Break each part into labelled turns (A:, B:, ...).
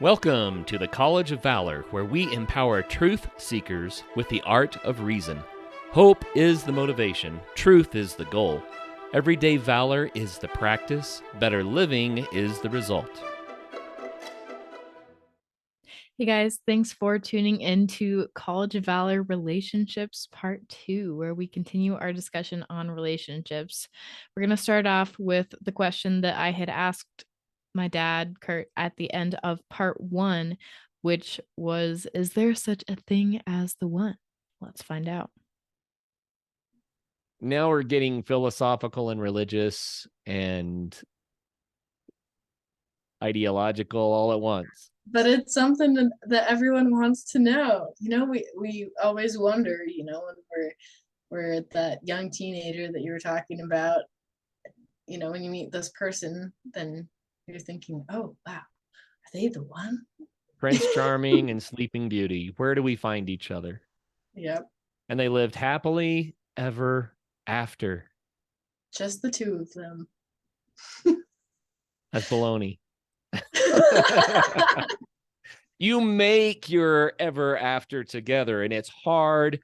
A: Welcome to the College of Valor, where we empower truth seekers with the art of reason. Hope is the motivation, truth is the goal. Everyday valor is the practice, better living is the result.
B: Hey guys, thanks for tuning into College of Valor Relationships Part 2, where we continue our discussion on relationships. We're going to start off with the question that I had asked my dad, Kurt, at the end of Part 1, which was, is there such a thing as the one? Let's find out.
A: Now we're getting philosophical and religious and ideological all at once.
C: But it's something that everyone wants to know. We always wonder, when we're that young teenager that you were talking about, when you meet this person, then you're thinking, oh, wow, are they the one?
A: Prince Charming and Sleeping Beauty. Where do we find each other?
C: Yep.
A: And they lived happily ever after.
C: Just the two of them.
A: That's baloney. You make your ever after together, and it's hard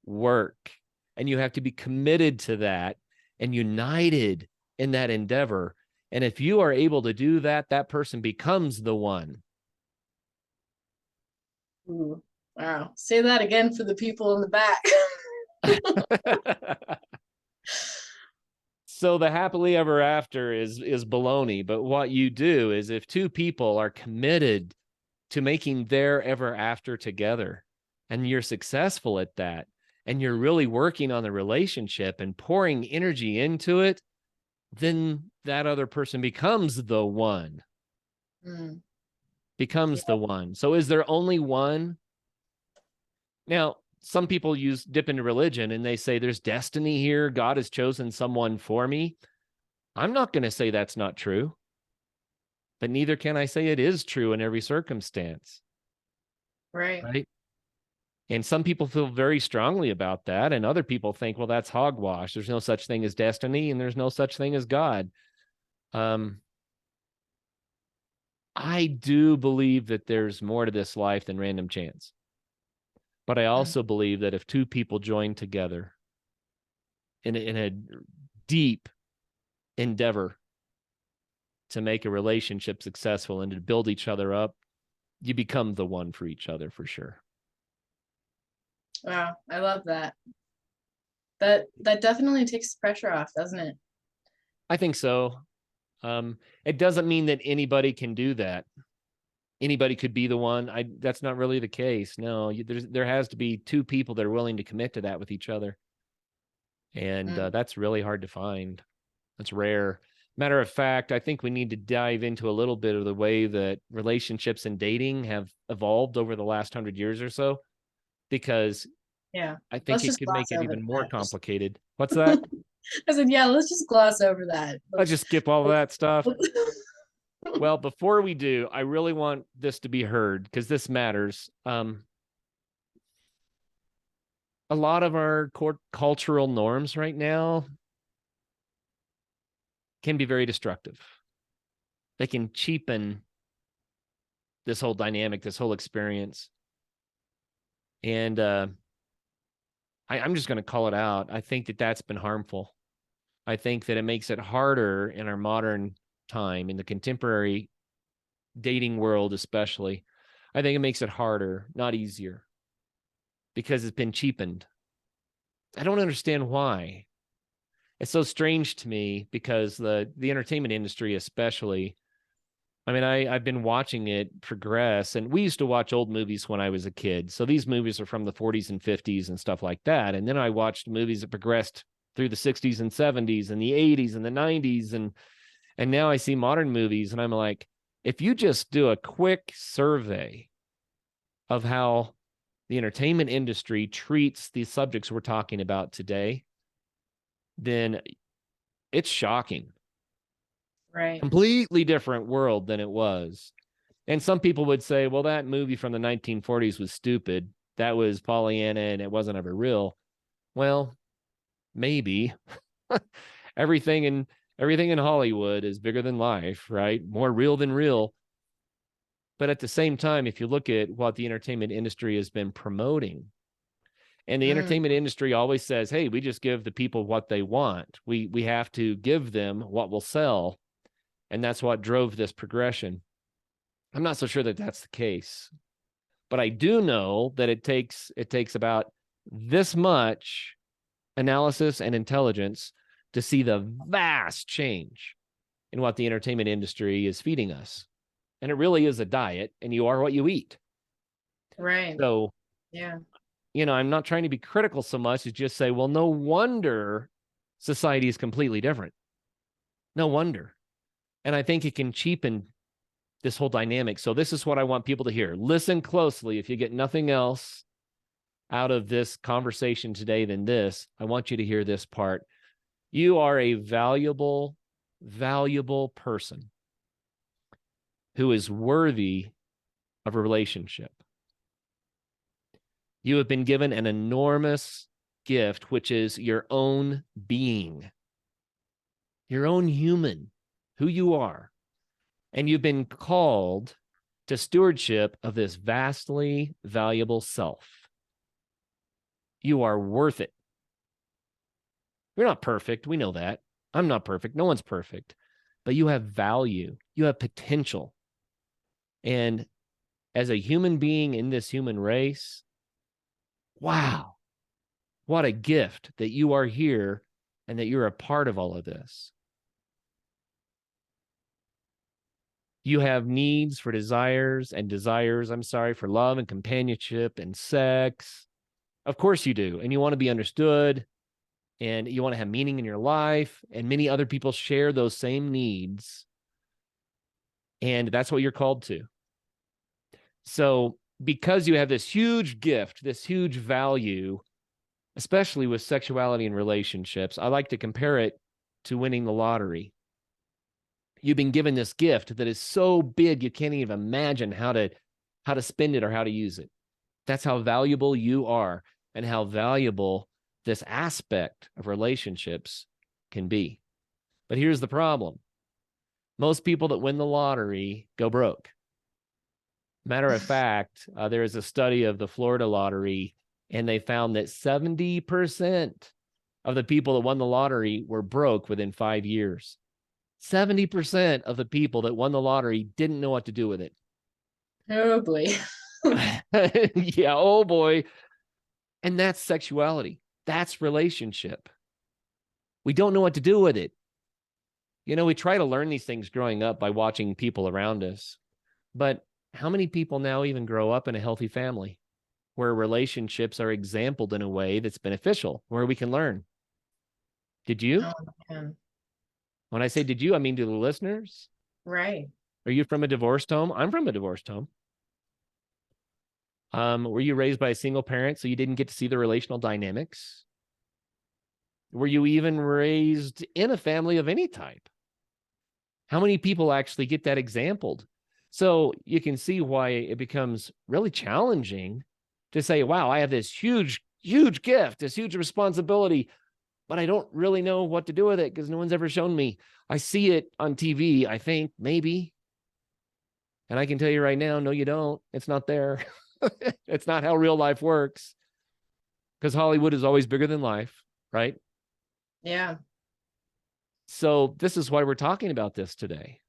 A: work. And you have to be committed to that and united in that endeavor. And if you are able to do that, that person becomes the one.
C: Ooh, wow. Say that again for the people in the back.
A: So the happily ever after is baloney. But what you do is, if two people are committed to making their ever after together, and you're successful at that, and you're really working on the relationship and pouring energy into it, then that other person becomes the one. Becomes the one. So is there only one? Now, some people dip into religion and they say there's destiny here. God has chosen someone for me. I'm not going to say that's not true, but neither can I say it is true in every circumstance.
C: Right.
A: And some people feel very strongly about that. And other people think, well, that's hogwash. There's no such thing as destiny and there's no such thing as God. I do believe that there's more to this life than random chance. But I also believe that if two people join together in a deep endeavor to make a relationship successful and to build each other up, you become the one for each other for sure.
C: Wow, I love that. That definitely takes the pressure off, doesn't it?
A: I think so. It doesn't mean that anybody can do that. Anybody could be the one. That's not really the case. No, there has to be two people that are willing to commit to that with each other. And that's really hard to find. That's rare. Matter of fact, I think we need to dive into a little bit of the way that relationships and dating have evolved over the last 100 years or so, because I think it could make it even more complicated. What's that?
C: I said, yeah, let's just gloss over that.
A: Let's just skip all of that stuff. Well, before we do, I really want this to be heard because this matters. A lot of our cultural norms right now can be very destructive. They can cheapen this whole dynamic, this whole experience. And I'm just going to call it out. I think that that's been harmful. I think that it makes it harder in our modern time, in the contemporary dating world especially. I think it makes it harder, not easier, because it's been cheapened. I don't understand why. It's so strange to me because the entertainment industry especially, I mean, I've been watching it progress, and we used to watch old movies when I was a kid. So these movies are from the 40s and 50s and stuff like that. And then I watched movies that progressed through the 60s and 70s and the 80s and the 90s. And now I see modern movies and I'm like, if you just do a quick survey of how the entertainment industry treats the subjects we're talking about today, then it's shocking.
C: Right.
A: Completely different world than it was. And some people would say, well, that movie from the 1940s was stupid. That was Pollyanna and it wasn't ever real. Well, maybe. Everything in Hollywood is bigger than life, right? More real than real. But at the same time, if you look at what the entertainment industry has been promoting, and the entertainment industry always says, hey, we just give the people what they want. We have to give them what will sell. And that's what drove this progression. I'm not so sure that that's the case. But I do know that it takes about this much analysis and intelligence to see the vast change in what the entertainment industry is feeding us. And it really is a diet, and you are what you eat.
C: Right.
A: So,
C: yeah.
A: I'm not trying to be critical so much as just say, well, no wonder society is completely different. No wonder. And I think it can cheapen this whole dynamic. So this is what I want people to hear. Listen closely. If you get nothing else out of this conversation today than this, I want you to hear this part. You are a valuable, valuable person who is worthy of a relationship. You have been given an enormous gift, which is your own being, your own human, who you are. And you've been called to stewardship of this vastly valuable self. You are worth it. You're not perfect. We know that. I'm not perfect. No one's perfect. But you have value. You have potential. And as a human being in this human race, wow, what a gift that you are here and that you're a part of all of this. You have needs for desires, for love and companionship and sex. Of course you do. And you want to be understood, and you want to have meaning in your life. And many other people share those same needs. And that's what you're called to. So because you have this huge gift, this huge value, especially with sexuality and relationships, I like to compare it to winning the lottery. You've been given this gift that is so big you can't even imagine how to spend it or how to use it. That's how valuable you are and how valuable this aspect of relationships can be. But here's the problem. Most people that win the lottery go broke. Matter of fact, there is a study of the Florida lottery, and they found that 70% of the people that won the lottery were broke within 5 years. 70% of the people that won the lottery didn't know what to do with it.
C: Oh boy.
A: Yeah, oh boy. And that's sexuality. That's relationship. We don't know what to do with it. We try to learn these things growing up by watching people around us. But how many people now even grow up in a healthy family where relationships are exampled in a way that's beneficial, where we can learn? Did you?
C: Oh, man.
A: When I say did you, I mean to the listeners.
C: Right.
A: Are you from a divorced home? I'm from a divorced home. Were you raised by a single parent so you didn't get to see the relational dynamics? Were you even raised in a family of any type? How many people actually get that exampled? So you can see why it becomes really challenging to say, wow, I have this huge, huge gift, this huge responsibility, but I don't really know what to do with it because no one's ever shown me. I see it on TV, I think, maybe. And I can tell you right now, no, you don't. It's not there. It's not how real life works, because Hollywood is always bigger than life, right?
C: Yeah.
A: So this is why we're talking about this today.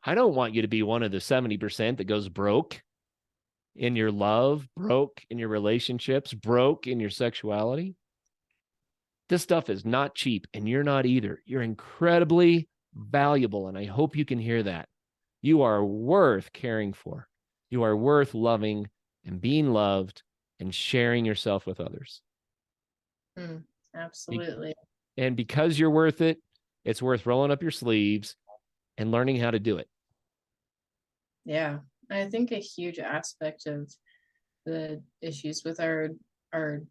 A: I don't want you to be one of the 70% that goes broke in your love, broke in your relationships, broke in your sexuality. This stuff is not cheap, and you're not either. You're incredibly valuable, and I hope you can hear that. You are worth caring for. You are worth loving and being loved and sharing yourself with others.
C: Absolutely.
A: And because you're worth it, it's worth rolling up your sleeves and learning how to do it.
C: Yeah. I think a huge aspect of the issues with our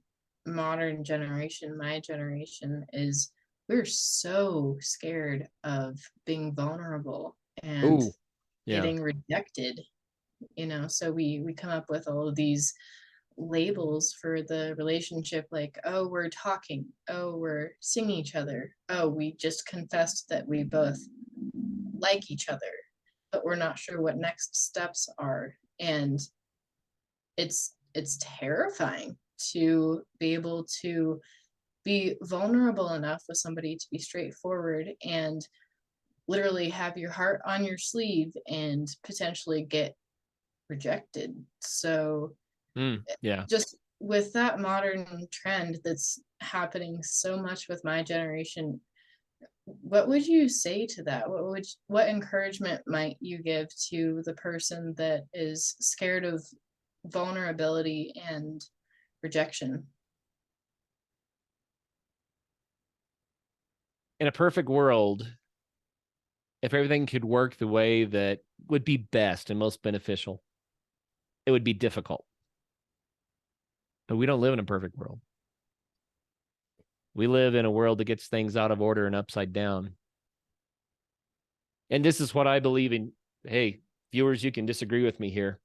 C: modern generation, my generation, is we're so scared of being vulnerable and getting rejected, so we come up with all of these labels for the relationship, like, oh, we're talking, oh, we're seeing each other, oh, we just confessed that we both like each other, but we're not sure what next steps are. And it's terrifying to be able to be vulnerable enough with somebody to be straightforward and literally have your heart on your sleeve and potentially get rejected. So
A: Yeah.
C: just with that modern trend that's happening so much with my generation, what would you say to that? What encouragement might you give to the person that is scared of vulnerability and rejection?
A: In a perfect world, if everything could work the way that would be best and most beneficial, it would be difficult. But we don't live in a perfect world. We live in a world that gets things out of order and upside down. And this is what I believe in. Hey, viewers, you can disagree with me here.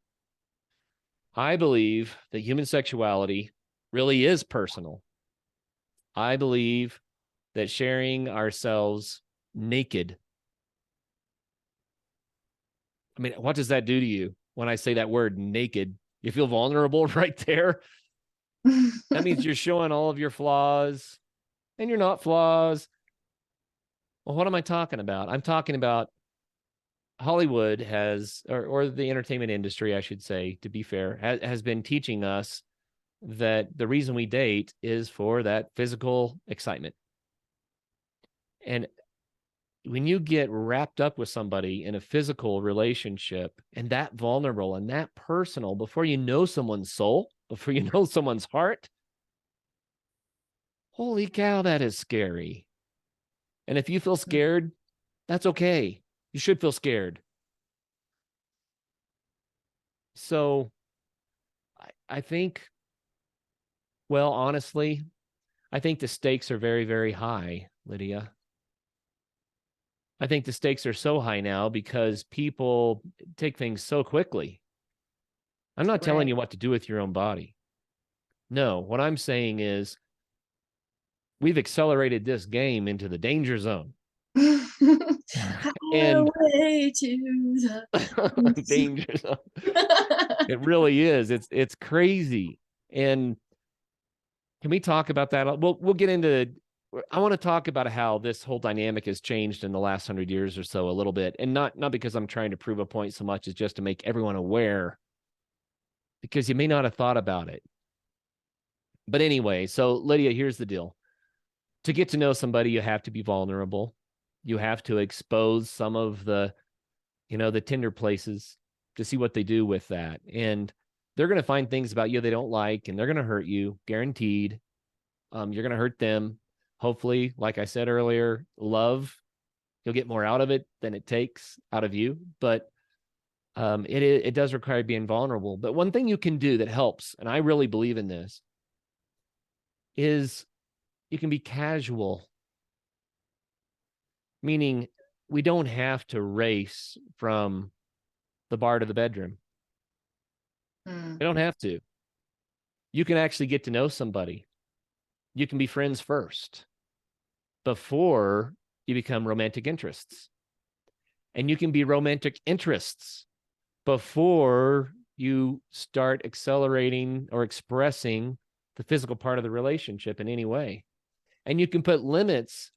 A: I believe that human sexuality really is personal. I believe that sharing ourselves naked. I mean, what does that do to you when I say that word naked? You feel vulnerable right there. That means you're showing all of your flaws, and you're not flaws. Well, what am I talking about? I'm talking about Hollywood has, or the entertainment industry, I should say, to be fair, has been teaching us that the reason we date is for that physical excitement. And when you get wrapped up with somebody in a physical relationship and that vulnerable and that personal, before you know someone's soul, before you know someone's heart, holy cow, that is scary. And if you feel scared, that's okay. You should feel scared. So I think, well, honestly, I think the stakes are very, very high, Lydia. I think the stakes are so high now because people take things so quickly. I'm not telling
C: Right.
A: you what to do with your own body. No, what I'm saying is we've accelerated this game into the danger zone. And
C: Highway to the
A: danger zone. It really is. It's crazy. And can we talk about that? We'll get into. I want to talk about how this whole dynamic has changed in the last 100 years or so a little bit, and not because I'm trying to prove a point so much as just to make everyone aware, because you may not have thought about it. But anyway, so Lydia, here's the deal: to get to know somebody, you have to be vulnerable. You have to expose some of the tender places to see what they do with that, and they're going to find things about you they don't like, and they're going to hurt you, guaranteed. You're going to hurt them. Hopefully, like I said earlier, love, you'll get more out of it than it takes out of you. But it does require being vulnerable. But one thing you can do that helps, and I really believe in this, is you can be casual, meaning we don't have to race from the bar to the bedroom. We don't have to. You can actually get to know somebody. You can be friends first before you become romantic interests. And you can be romantic interests before you start accelerating or expressing the physical part of the relationship in any way. And you can put limits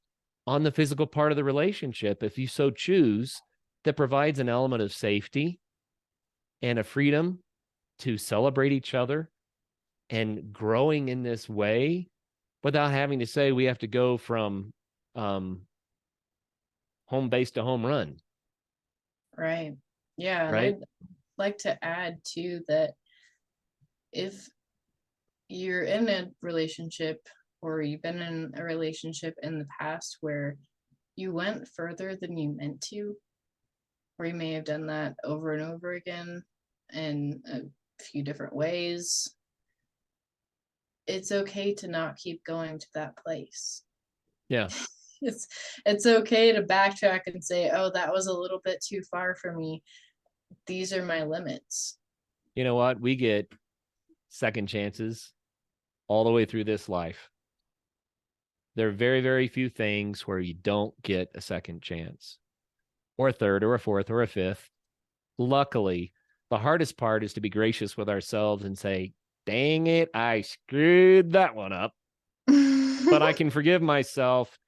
A: on the physical part of the relationship if you so choose, that provides an element of safety and a freedom to celebrate each other and growing in this way without having to say we have to go from home base to home run.
C: Right. Yeah. And
A: Right.
C: I'd like to add too that if you're in a relationship or you've been in a relationship in the past where you went further than you meant to, or you may have done that over and over again in a few different ways, it's okay to not keep going to that place.
A: Yeah.
C: It's okay to backtrack and say, oh, that was a little bit too far for me. These are my limits.
A: You know what? We get second chances all the way through this life. There are very, very few things where you don't get a second chance, or a third, or a fourth, or a fifth. Luckily, The hardest part is to be gracious with ourselves and say, dang it, I screwed that one up, but I can forgive myself.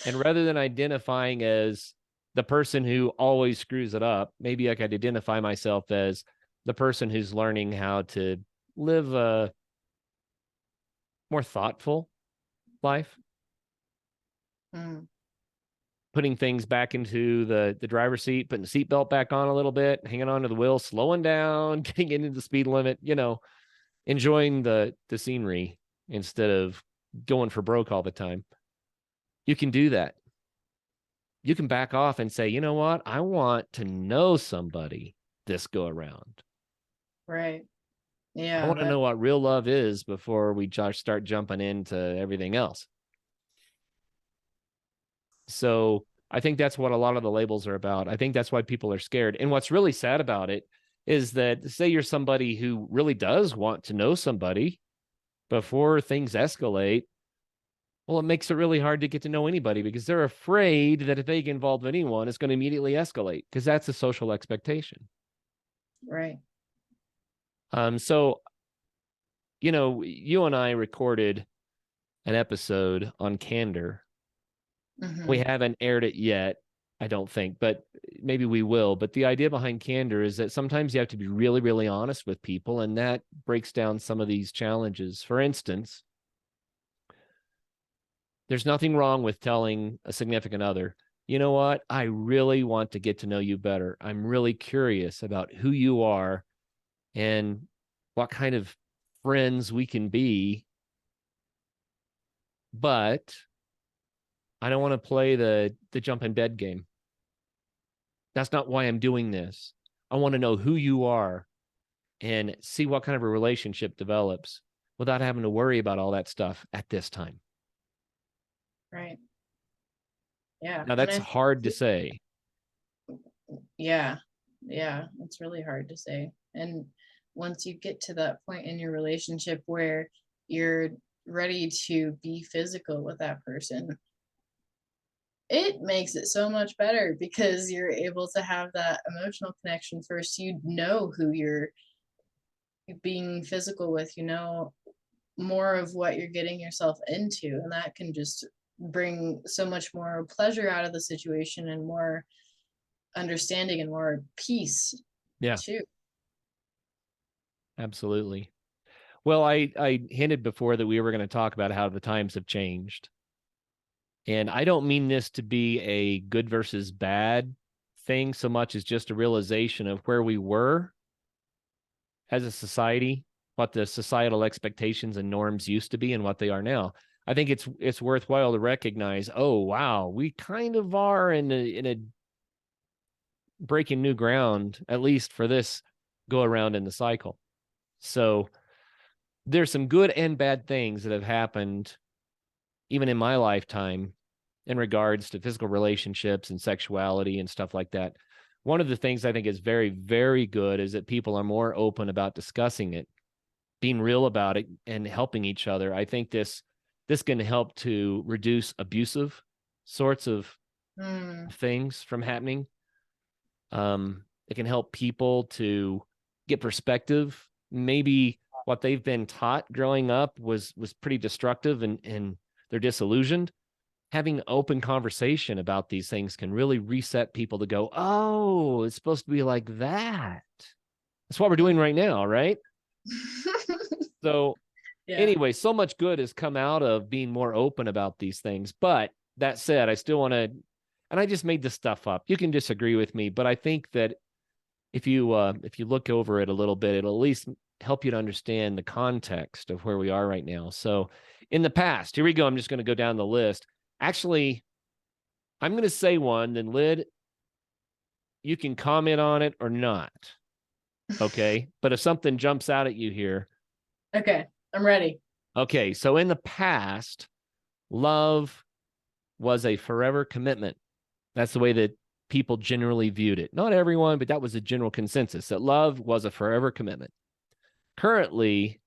A: And rather than identifying as the person who always screws it up, maybe I could identify myself as the person who's learning how to live a more thoughtful life, putting things back into the driver's seat, putting the seatbelt back on a little bit, hanging on to the wheel, slowing down, getting into the speed limit, enjoying the scenery instead of going for broke all the time. You can do that. You can back off and say, you know what? I want to know somebody this go around.
C: Right. Yeah.
A: I want to know what real love is before we just start jumping into everything else. So I think that's what a lot of the labels are about. I think that's why people are scared. And what's really sad about it is that, say you're somebody who really does want to know somebody before things escalate. Well, it makes it really hard to get to know anybody because they're afraid that if they get involved with anyone, it's going to immediately escalate because that's a social expectation.
C: Right.
A: So, you and I recorded an episode on candor. We haven't aired it yet, I don't think, but maybe we will. But the idea behind candor is that sometimes you have to be really, really honest with people, and that breaks down some of these challenges. For instance, there's nothing wrong with telling a significant other, you know what? I really want to get to know you better. I'm really curious about who you are and what kind of friends we can be. But I don't want to play the jump in bed game. That's not why I'm doing this. I want to know who you are and see what kind of a relationship develops without having to worry about all that stuff at this time.
C: Right. Yeah.
A: Now, that's hard to say.
C: Yeah. Yeah. It's really hard to say. And once you get to that point in your relationship where you're ready to be physical with that person, it makes it so much better because you're able to have that emotional connection first. You know who you're being physical with, more of what you're getting yourself into, and that can just bring so much more pleasure out of the situation and more understanding and more peace.
A: Yeah,
C: too.
A: absolutely. Well, I hinted before that we were going to talk about how the times have changed. And I don't mean this to be a good versus bad thing so much as just a realization of where we were as a society, what the societal expectations and norms used to be and what they are now. I think it's worthwhile to recognize, oh wow, we kind of are in a breaking new ground, at least for this go around in the cycle. So there's some good and bad things that have happened even in my lifetime in regards to physical relationships and sexuality and stuff like that. One of the things I think is very, very good is that people are more open about discussing it, being real about it, and helping each other. I think this can help to reduce abusive sorts of things from happening. It can help people to get perspective. Maybe what they've been taught growing up was pretty destructive and they're disillusioned. Having open conversation about these things can really reset people to go, oh, it's supposed to be like that. That's what we're doing right now, right? So anyway, so much good has come out of being more open about these things. But that said, I still want to, and I just made this stuff up. You can disagree with me, but I think that if you look over it a little bit, it'll at least help you to understand the context of where we are right now. So in the past, here we go. I'm just going to go down the list. Actually, I'm going to say one, then Lyd, you can comment on it or not. Okay. But if something jumps out at you here.
C: Okay. I'm ready.
A: Okay. So in the past, love was a forever commitment. That's the way that people generally viewed it. Not everyone, but that was a general consensus that love was a forever commitment. Currently,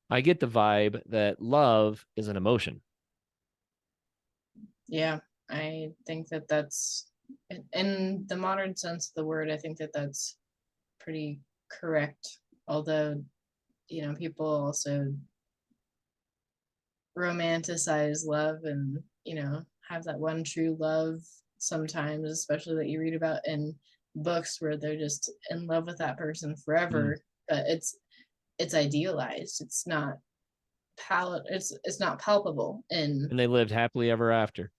A: I get the vibe that love is an emotion.
C: Yeah, I think that's, in the modern sense of the word, I think that's pretty correct. Although, people also romanticize love and, have that one true love sometimes, especially that you read about in books where they're just in love with that person forever. But it's idealized. It's not it's not palpable.
A: And they lived happily ever after.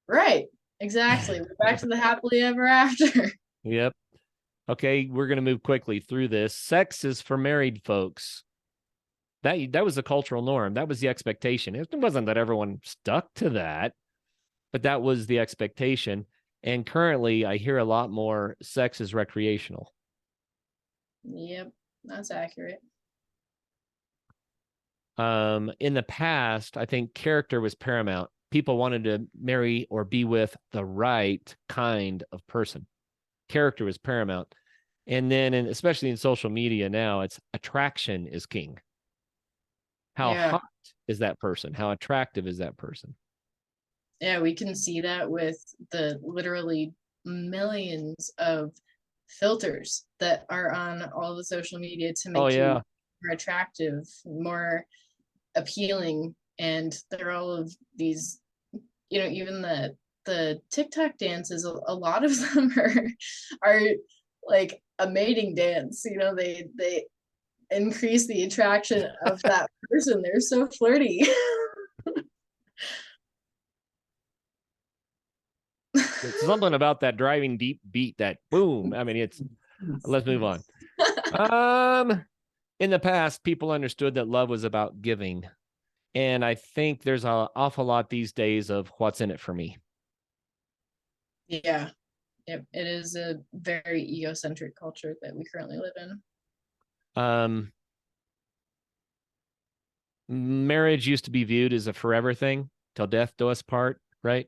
C: Right. Exactly. We're back to the happily ever after.
A: Yep. Okay, we're going to move quickly through this. Sex is for married folks. That was the cultural norm. That was the expectation. It wasn't that everyone stuck to that, but that was the expectation. And currently, I hear a lot more sex is recreational.
C: Yep, that's accurate.
A: In the past, I think character was paramount. People wanted to marry or be with the right kind of person. Character was paramount. And then, and especially in social media now, it's attraction is king. How hot is that person? How attractive is that person?
C: Yeah, we can see that with the literally millions of filters that are on all the social media to make you more attractive, more appealing. And there are all of these, even the TikTok dances, a lot of them are like a mating dance. They increase the attraction of that person. They're so flirty.
A: It's something about that driving deep beat, that boom. I mean, let's move on. In the past, people understood that love was about giving. And I think there's an awful lot these days of what's in it for me.
C: Yeah. It is a very egocentric culture that we currently live in.
A: Marriage used to be viewed as a forever thing, till death do us part, right?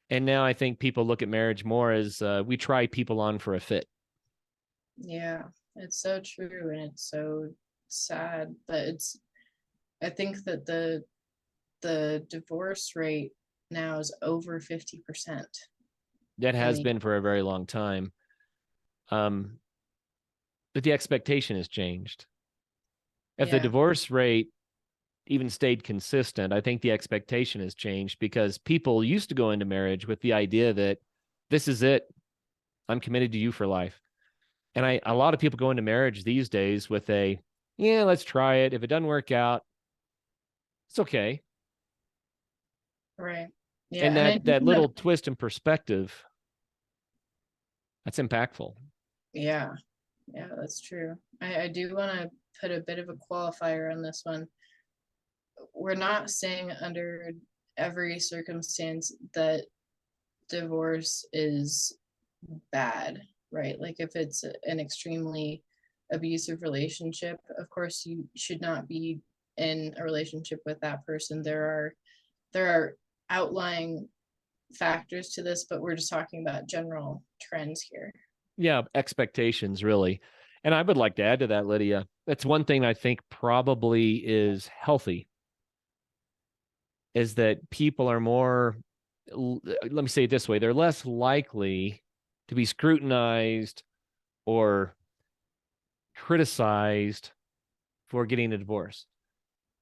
A: And now I think people look at marriage more as we try people on for a fit.
C: Yeah, it's so true, and it's so sad. But I think that the divorce rate now is over 50%.
A: That has been for a very long time. But the expectation has changed. If the divorce rate even stayed consistent, I think the expectation has changed, because people used to go into marriage with the idea that this is it. I'm committed to you for life. And a lot of people go into marriage these days with let's try it. If it doesn't work out, it's okay.
C: Right. Yeah.
A: And that little twist in perspective, that's impactful.
C: Yeah. Yeah, that's true. I do want to put a bit of a qualifier on this one. We're not saying under every circumstance that divorce is bad, right? Like if it's an extremely abusive relationship, of course you should not be in a relationship with that person. There are outlying factors to this, but we're just talking about general trends here.
A: Yeah, expectations, really. And I would like to add to that, Lydia. That's one thing I think probably is healthy, is that people are more, let me say it this way, they're less likely to be scrutinized or criticized for getting a divorce.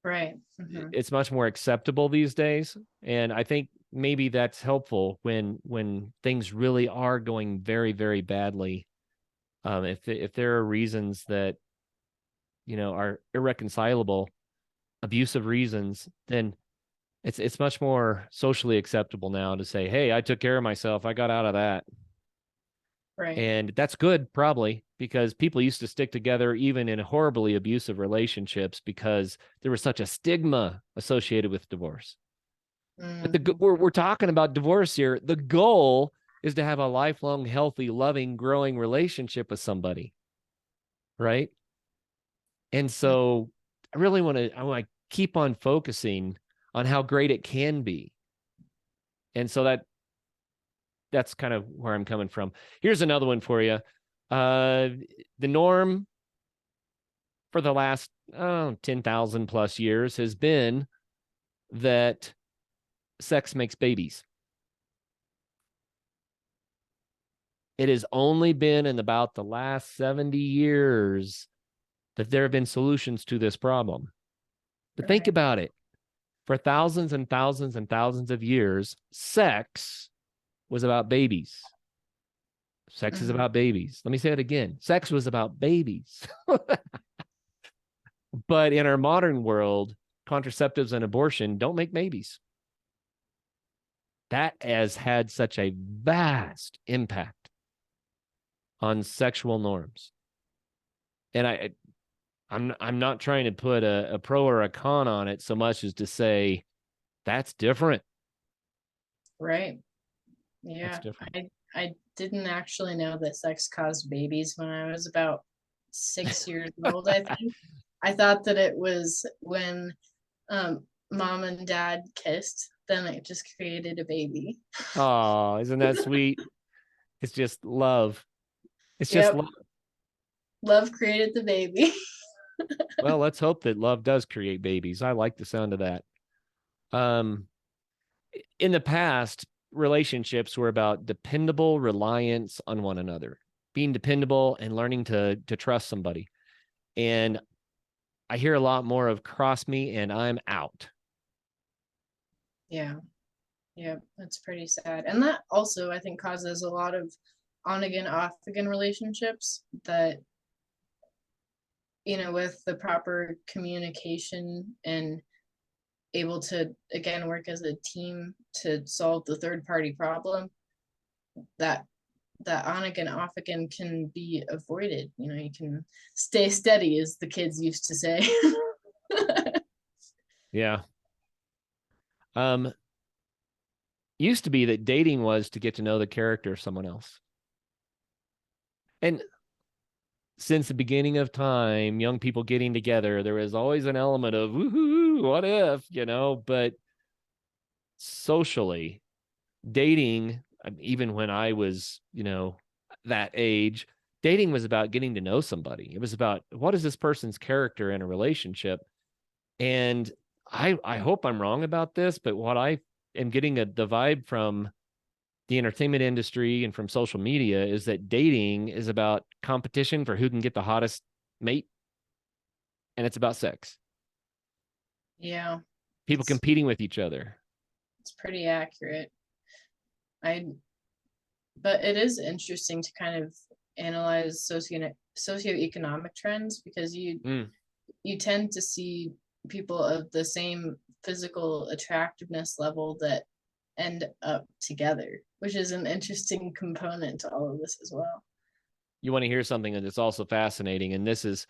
C: Right. Mm-hmm.
A: It's much more acceptable these days. And I think maybe that's helpful when things really are going very, very badly. If there are reasons that, are irreconcilable, abusive reasons, then it's much more socially acceptable now to say, hey, I took care of myself. I got out of that.
C: Right.
A: And that's good, probably, because people used to stick together even in horribly abusive relationships because there was such a stigma associated with divorce. But we're talking about divorce here. The goal is to have a lifelong, healthy, loving, growing relationship with somebody, right? And so I really want to keep on focusing on how great it can be. And so that's kind of where I'm coming from. Here's another one for you. The norm for the last 10,000 plus years has been that sex makes babies. It has only been in about the last 70 years that there have been solutions to this problem. But think
C: Right.
A: about it. For thousands and thousands and thousands of years, sex was about babies. Sex is about babies. Let me say it again. Sex was about babies. But in our modern world, contraceptives and abortion don't make babies. That has had such a vast impact on sexual norms. And I'm not trying to put a pro or a con on it so much as to say that's different.
C: Right.
A: That's
C: Yeah.
A: different.
C: I didn't actually know that sex caused babies when I was about 6 years old, I think. I thought that it was when mom and dad kissed, then it just created a baby.
A: Oh, isn't that sweet? It's just love. It's just
C: Yep.
A: love.
C: Love created the baby.
A: Well, let's hope that love does create babies. I like the sound of that. Um, in the past, relationships were about dependable reliance on one another, being dependable and learning to trust somebody. And I hear a lot more of cross me and I'm out.
C: Yeah. Yep. That's pretty sad. And that also, I think, causes a lot of on again, off again relationships that, with the proper communication and able to, again, work as a team to solve the third party problem, that on again, off again can be avoided. You can stay steady, as the kids used to say.
A: Yeah. Used to be that dating was to get to know the character of someone else. And since the beginning of time, young people getting together, there was always an element of, woohoo, what if, but socially, dating, even when I was, that age, dating was about getting to know somebody. It was about what is this person's character in a relationship. And I hope I'm wrong about this, but what I am getting the vibe from the entertainment industry and from social media is that dating is about competition for who can get the hottest mate, and it's about sex.
C: Yeah,
A: People
C: it's
A: competing with each other.
C: it's pretty accurate. But it is interesting to kind of analyze socioeconomic trends, because you tend to see people of the same physical attractiveness level that end up together, which is an interesting component to all of this as well.
A: You want to hear something that's also fascinating, and it's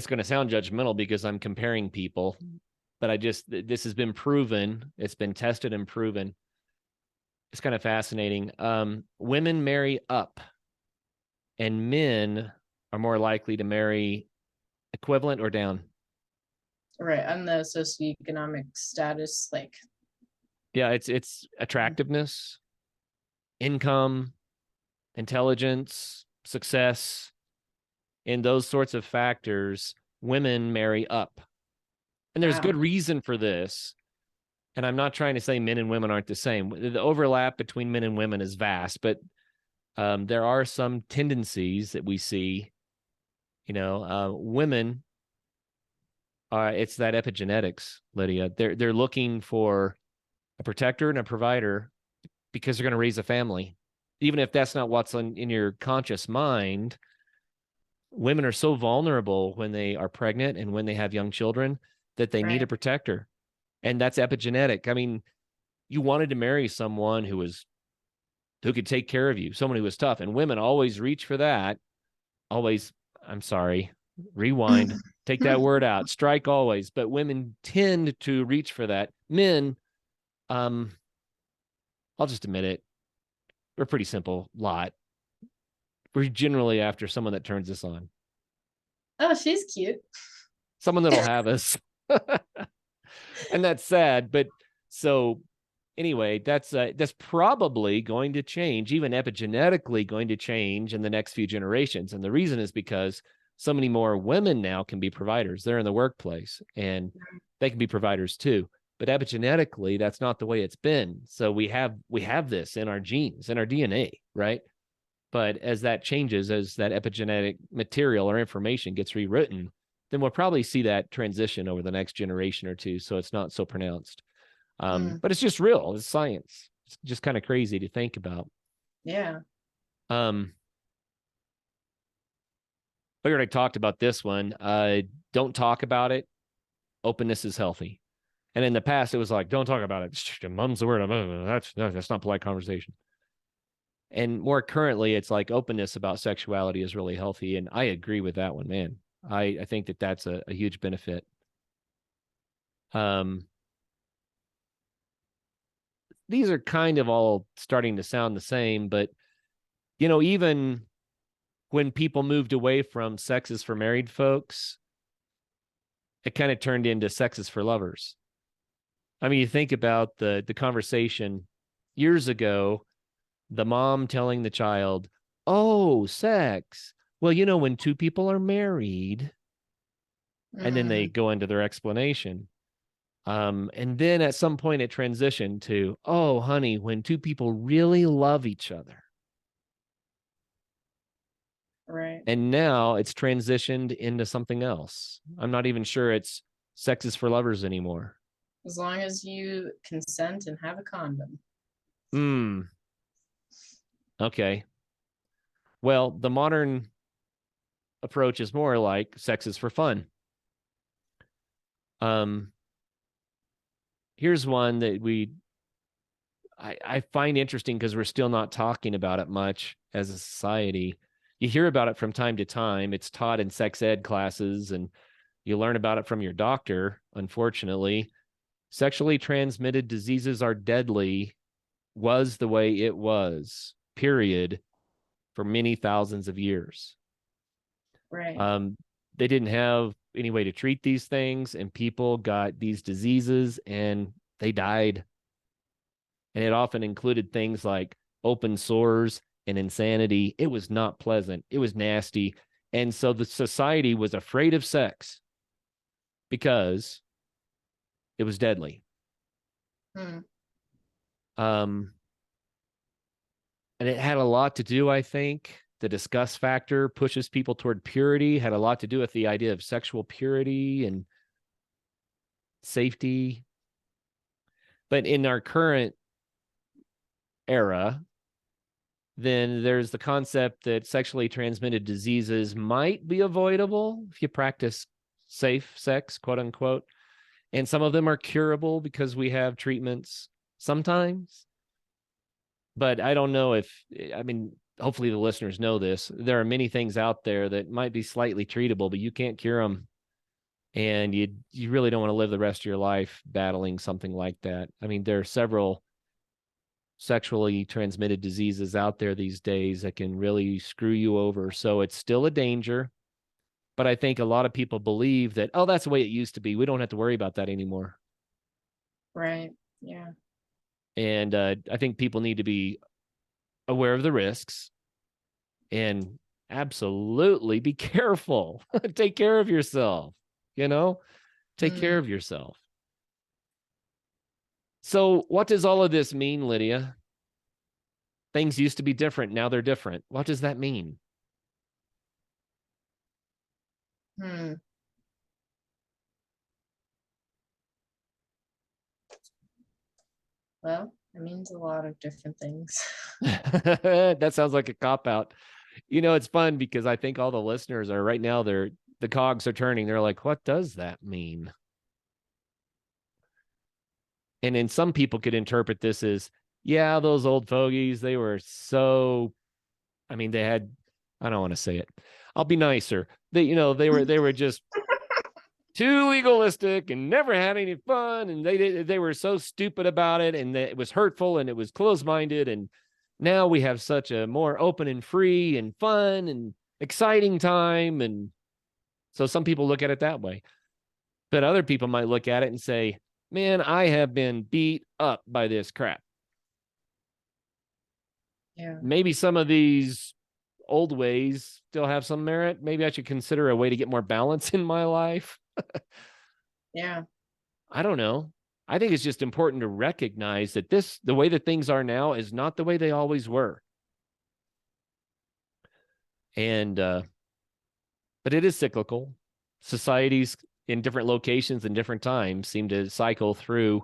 A: going to sound judgmental because I'm comparing people, but this has been proven. It's been tested and proven. It's kind of fascinating. Women marry up, and men are more likely to marry equivalent or down.
C: Right, on the socioeconomic status, like,
A: Yeah, it's attractiveness, income, intelligence, success, and those sorts of factors. Women marry up, and there's good
C: wow.
A: reason for this. And I'm not trying to say men and women aren't the same. The overlap between men and women is vast, but there are some tendencies that we see. Women are. It's that epigenetics, Lydia. They're looking for a protector and a provider because they're going to raise a family, even if that's not what's in your conscious mind. Women are so vulnerable when they are pregnant and when they have young children that they need a
C: Right.
A: protector, and that's epigenetic. I mean, you wanted to marry someone who could take care of you, someone who was tough. And women always reach for that. Always, I'm sorry, rewind, take that word out, strike always. But women tend to reach for that. Men, I'll just admit it, we're a pretty simple lot. We're generally after someone that turns us on,
C: Oh, she's cute.
A: someone that'll have us. And that's sad. But so anyway, that's probably going to change, even epigenetically going to change in the next few generations. And the reason is because so many more women now can be providers. They're in the workplace and they can be providers too. But epigenetically, that's not the way it's been. So we have this in our genes, in our DNA, right? But as that changes, as that epigenetic material or information gets rewritten, then we'll probably see that transition over the next generation or two. So it's not so pronounced. But it's just real. It's science. It's just kind of crazy to think about.
C: Yeah.
A: We already talked about this one. Don't talk about it. Openness is healthy. And in the past, it was like, don't talk about it. Mum's the word. That's not polite conversation. And more currently, it's like openness about sexuality is really healthy. And I agree with that one, man. I think that that's a huge benefit. These are kind of all starting to sound the same, but, you know, even when people moved away from sex is for married folks, it kind of turned into sex is for lovers. I mean, you think about the conversation years ago, the mom telling the child, oh, sex. Well, you know, when two people are married, and then they go into their explanation. And then at some point it transitioned to, oh, honey, when two people really love each other.
C: Right.
A: And now it's transitioned into something else. I'm not even sure it's sex is for lovers anymore.
C: As long as you consent and have a condom.
A: Okay. Well, the modern approach is more like sex is for fun. Here's one that I find interesting because we're still not talking about it much as a society. You hear about it from time to time. It's taught in sex ed classes, and you learn about it from your doctor. Unfortunately, sexually transmitted diseases are deadly was the way it was, period, for many thousands of years.
C: Right.
A: They didn't have any way to treat these things, and people got these diseases and they died. And it often included things like open sores and insanity. It was not pleasant. It was nasty. And so the society was afraid of sex because it was deadly. And it had a lot to do, I think, the disgust factor pushes people toward purity, had a lot to do with the idea of sexual purity and safety. But in our current era, then there's the concept that sexually transmitted diseases might be avoidable if you practice safe sex, quote unquote. And some of them are curable because we have treatments sometimes. But I don't know I mean, hopefully the listeners know this. There are many things out there that might be slightly treatable, but you can't cure them. And you really don't want to live the rest of your life battling something like that. I mean, there are several sexually transmitted diseases out there these days that can really screw you over. So it's still a danger. But I think a lot of people believe that, oh, that's the way it used to be. We don't have to worry about that anymore.
C: Right. Yeah.
A: And I think people need to be aware of the risks and absolutely be careful. Take care of yourself, take care of yourself. So what does all of this mean, Lydia? Things used to be different. Now they're different. What does that mean?
C: Well, it means a lot of different things.
A: That sounds like a cop-out. It's fun because I think all the listeners are right now, the cogs are turning. They're like, what does that mean? And then some people could interpret this as, yeah, those old fogies, they were so, I mean, they had, I don't want to say it. I'll be nicer. They were just too legalistic and never had any fun. And they were so stupid about it. And it was hurtful and it was closed-minded. And now we have such a more open and free and fun and exciting time. And so some people look at it that way. But other people might look at it and say, man, I have been beat up by this crap.
C: Yeah.
A: Maybe some of these old ways still have some merit. Maybe I should consider a way to get more balance in my life.
C: Yeah.
A: I don't know. I think it's just important to recognize that the way that things are now is not the way they always were. And but it is cyclical. Societies in different locations and different times seem to cycle through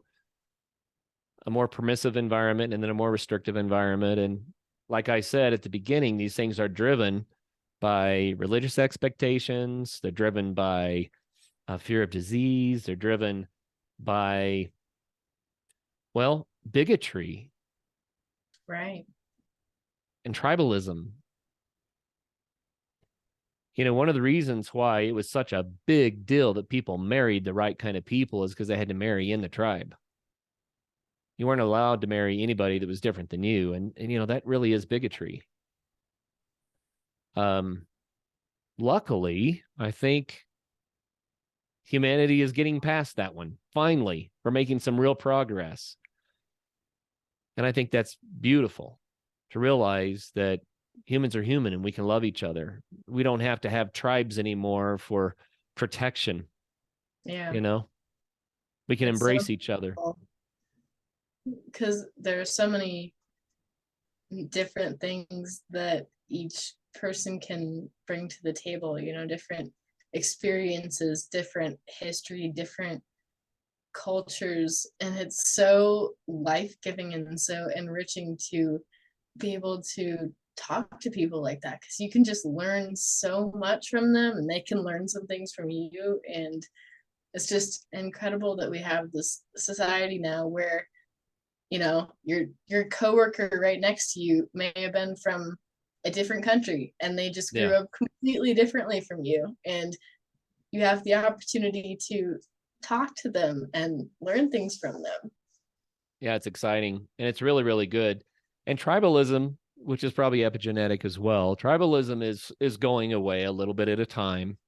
A: a more permissive environment and then a more restrictive environment. And like I said at the beginning, these things are driven by religious expectations. They're driven by fear of disease. They're driven by, well, bigotry.
C: Right.
A: And tribalism. You know, one of the reasons why it was such a big deal that people married the right kind of people is because they had to marry in the tribe. You weren't allowed to marry anybody that was different than you. And you know, that really is bigotry. Luckily, I think humanity is getting past that one. Finally, we're making some real progress. And I think that's beautiful to realize that humans are human and we can love each other. We don't have to have tribes anymore for protection.
C: Yeah.
A: You know, we can embrace each other.
C: Because there are so many different things that each person can bring to the table, you know, different experiences, different history, different cultures. And it's so life-giving and so enriching to be able to talk to people like that, because you can just learn so much from them and they can learn some things from you. And it's just incredible that we have this society now where, you know, your coworker right next to you may have been from a different country and they just grew up completely differently from you, and you have the opportunity to talk to them and learn things from them.
A: Yeah, it's exciting and it's really, really good. And tribalism, which is probably epigenetic as well, tribalism is going away a little bit at a time.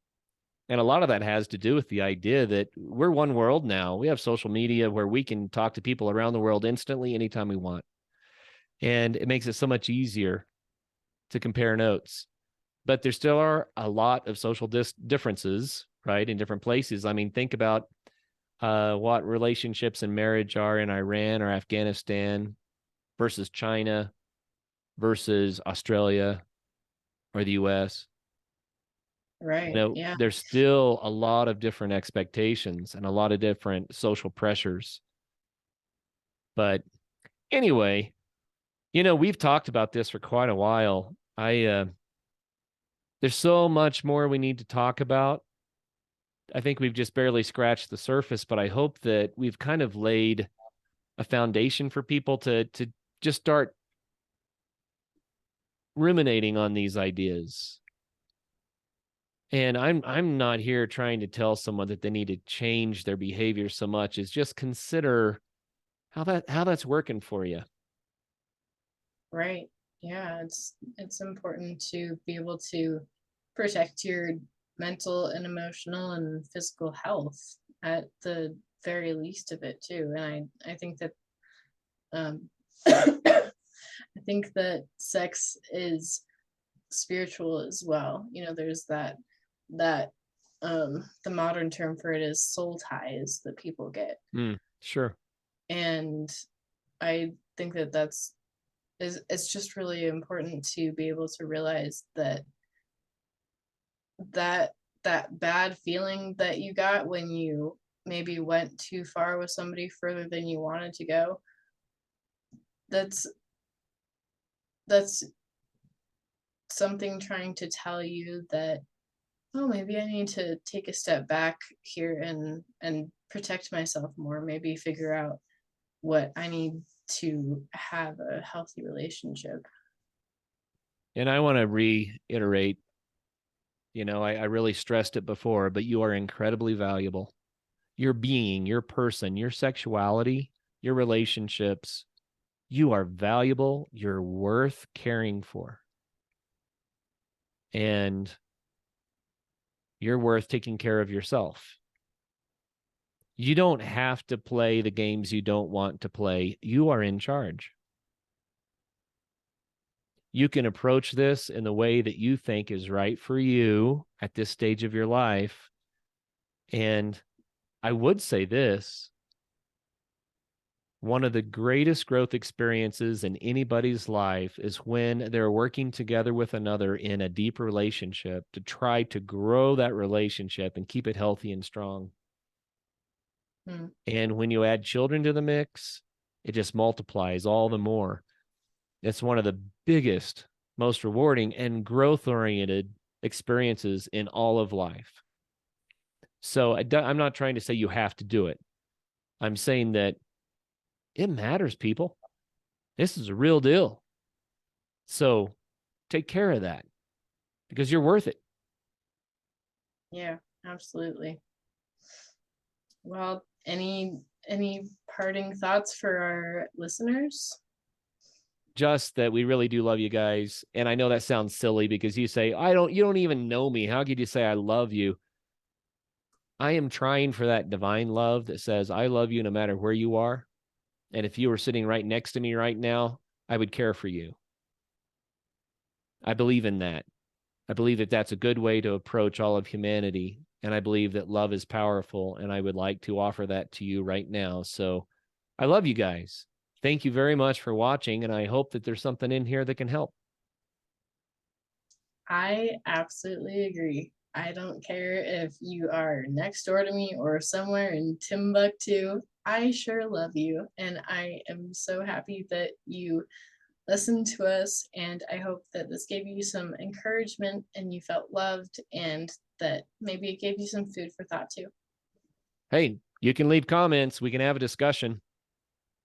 A: And a lot of that has to do with the idea that we're one world now. We have social media where we can talk to people around the world instantly anytime we want. And it makes it so much easier to compare notes. But there still are a lot of social differences, right, in different places. I mean, think about what relationships and marriage are in Iran or Afghanistan versus China versus Australia or the US.
C: Right.
A: You know,
C: Yeah.
A: there's still a lot of different expectations and a lot of different social pressures. But anyway, you know, we've talked about this for quite a while. There's so much more we need to talk about. I think we've just barely scratched the surface, but I hope that we've kind of laid a foundation for people to just start ruminating on these ideas. And I'm not here trying to tell someone that they need to change their behavior so much as just consider how that's working for you.
C: Right. Yeah, it's important to be able to protect your mental and emotional and physical health at the very least of it too. And I think that I think that sex is spiritual as well. You know, there's that the modern term for it is soul ties that people get.
A: Sure.
C: And I think that it's just really important to be able to realize that that bad feeling that you got when you maybe went too far with somebody further than you wanted to go, that's something trying to tell you that, oh, maybe I need to take a step back here and protect myself more, maybe figure out what I need to have a healthy relationship.
A: And I want to reiterate, you know, I really stressed it before, but you are incredibly valuable. Your being, your person, your sexuality, your relationships, you are valuable. You're worth caring for. And you're worth taking care of yourself. You don't have to play the games you don't want to play. You are in charge. You can approach this in the way that you think is right for you at this stage of your life. And I would say this: one of the greatest growth experiences in anybody's life is when they're working together with another in a deep relationship to try to grow that relationship and keep it healthy and strong. And when you add children to the mix, it just multiplies all the more. It's one of the biggest, most rewarding, and growth-oriented experiences in all of life. So I'm not trying to say you have to do it. I'm saying that it matters, people. This is a real deal. So take care of that because you're worth it.
C: Yeah, absolutely. Well, any parting thoughts for our listeners?
A: Just that we really do love you guys. And I know that sounds silly because you say, you don't even know me. How could you say I love you? I am trying for that divine love that says, I love you no matter where you are. And if you were sitting right next to me right now, I would care for you. I believe in that. I believe that that's a good way to approach all of humanity. And I believe that love is powerful. And I would like to offer that to you right now. So I love you guys. Thank you very much for watching. And I hope that there's something in here that can help.
C: I absolutely agree. I don't care if you are next door to me or somewhere in Timbuktu. I sure love you. And I am so happy that you listened to us. And I hope that this gave you some encouragement and you felt loved, and that maybe it gave you some food for thought too.
A: Hey, you can leave comments. We can have a discussion.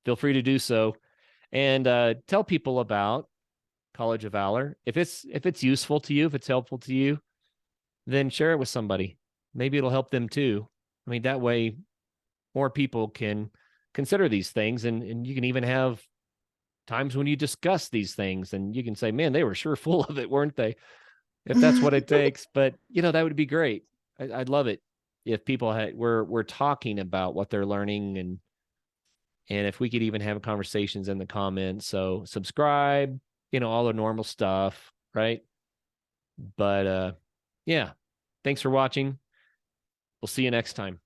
A: Feel free to do so. And tell people about College of Valor. If it's useful to you, if it's helpful to you, then share it with somebody. Maybe it'll help them too. I mean, that way more people can consider these things, and you can even have times when you discuss these things and you can say, man, they were sure full of it, weren't they? If that's what it takes. But that would be great. I'd love it if people we're talking about what they're learning, and if we could even have conversations in the comments. So subscribe, all the normal stuff, right? But yeah, thanks for watching. We'll see you next time.